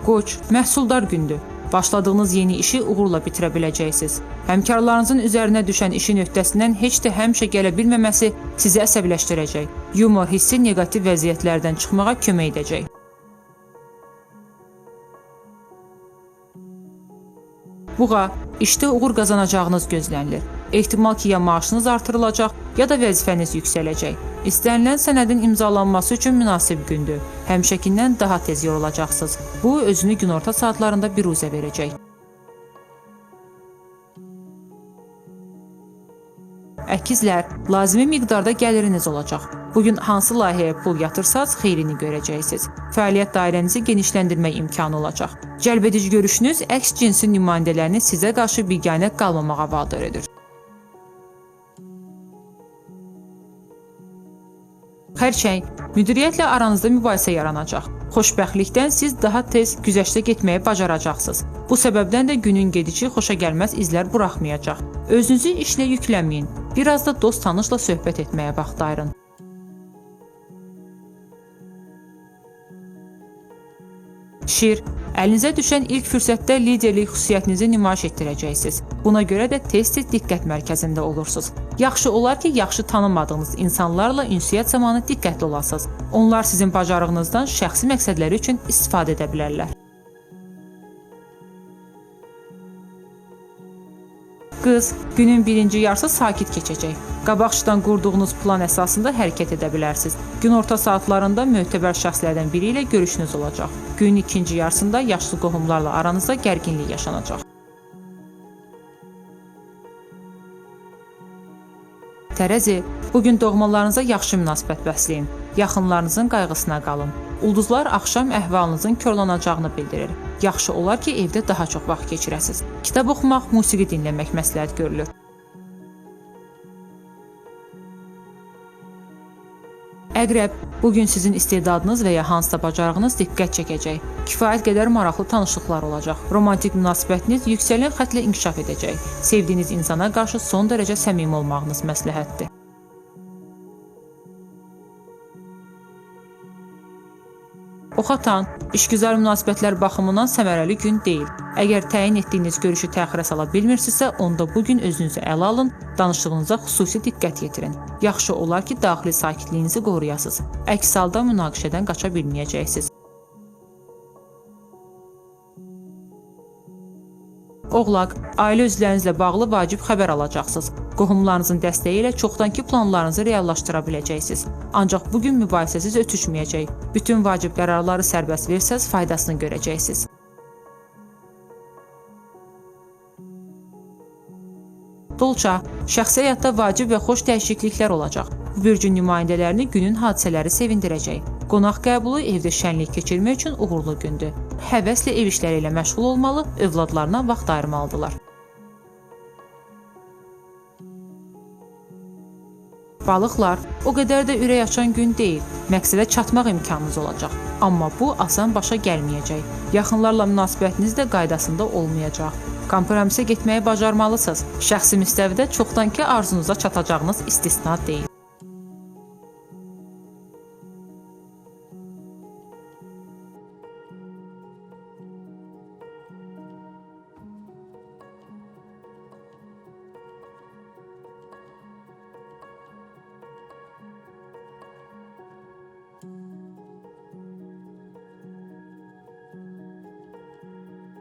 Qoç, məhsuldar gündür. Başladığınız yeni işi uğurla bitirə biləcəksiniz. Həmkarlarınızın üzərinə düşən işin öhdəsindən heç də həmişə gələ bilməməsi sizi əsəbləşdirəcək. Yumor hissi neqativ vəziyyətlərdən çıxmağa kömək edəcək. Buğa, işdə uğur qazanacağınız gözlənilir. Ehtimal ki, ya maaşınız artırılacaq, ya da vəzifəniz yüksələcək. İstənilən sənədin imzalanması üçün münasib gündür. Həmişəkindən daha tez yorulacaqsınız. Bu, özünü günorta saatlarında biruzə verəcək. Əkizlər, lazımi miqdarda gəliriniz olacaq. Bugün hansı layihəyə pul yatırsanız xeyrini görəcəksiniz. Fəaliyyət dairənizi genişləndirmək imkanı olacaq. Cəlbedici görüşünüz əks cinsin nümayəndələrini sizə qarşı biganə qalmamağa vadar edir. Xərçəng, müdiriyyətlə aranızda mübahisə yaranacaq. Xoşbəxtlikdən siz daha tez güzəştə getməyi bacaracaqsınız. Bu səbəbdən də günün gedici xoşagəlməz izlər buraxmayacaq. Özünüzü işlə yüklənməyin. Biraz da dost-tanışla söhbət etməyə vaxt ayırın. Şir, əlinizə düşən ilk fürsətdə liderlik xüsusiyyətinizi nümayiş etdirəcəksiniz. Buna görə də tez-tez diqqət mərkəzində olursunuz. Yaxşı olar ki, yaxşı tanımadığınız insanlarla ünsiyyət zamanı diqqətli olasınız. Onlar sizin bacarığınızdan şəxsi məqsədləri üçün istifadə edə bilərlər. Qız, günün birinci yarısı sakit keçəcək. Qabaqçıdan qurduğunuz plan əsasında hərəkət edə bilərsiniz. Günorta saatlarında mötəbər şəxslərdən biri ilə görüşünüz olacaq. Günün ikinci yarısında yaşlı qohumlarla aranızda gərginlik yaşanacaq. Tərəzi, bugün doğmalarınıza yaxşı münasibət bəsləyin. Yaxınlarınızın qayğısına qalın. Ulduzlar axşam əhvalınızın korlanacağını bildirir. Yaxşı olar ki, evdə daha çox vaxt keçirəsiniz. Kitab oxumaq, musiqi dinləmək məsləhət görülür. Əqrəb, bugün sizin istedadınız və ya hansısa bacarığınız diqqət çəkəcək. Kifayət qədər maraqlı tanışlıqlar olacaq. Romantik münasibətiniz yüksələn xətlə inkişaf edəcək. Sevdiyiniz insana qarşı son dərəcə səmimi olmağınız məsləhətdir. Oxatan, işgüzar münasibətlər baxımından səmərəli gün deyil. Əgər təyin etdiyiniz görüşü təxirə sala bilmirsinizsə, onda bugün özünüzü ələ alın, danışığınıza xüsusi diqqət yetirin. Yaxşı olar ki, daxili sakitliyinizi qoruyasınız. Əks halda münaqişədən qaça bilməyəcəksiniz. Oğlaq, ailə üzvlərinizlə bağlı vacib xəbər alacaqsınız. Qohumlarınızın dəstəyi ilə çoxdankı planlarınızı reallaşdıra biləcəksiniz. Ancaq bugün mübahisəsiz ötüşməyəcək. Bütün vacib qərarları sərbəst versəz, faydasını görəcəksiniz. Dolça, şəxsi həyatda vacib və xoş dəyişikliklər olacaq. Bu bürcün nümayəndələrini günün hadisələri sevindirəcək. Qonaq qəbulu evdə şənlik keçirmək üçün uğurlu gündür. Həvəslə ev işləri ilə məşğul olmalı, övladlarına vaxt ayırmalıdırlar. Balıqlar, o qədər də ürək açan gün deyil. Məqsədə çatmaq imkanınız olacaq. Amma bu asan başa gəlməyəcək. Yaxınlarla münasibətiniz də qaydasında olmayacaq. Kompromisə getməyi bacarmalısınız. Şəxsi müstəvidə çoxdankı arzunuza çatacağınız istisna deyil.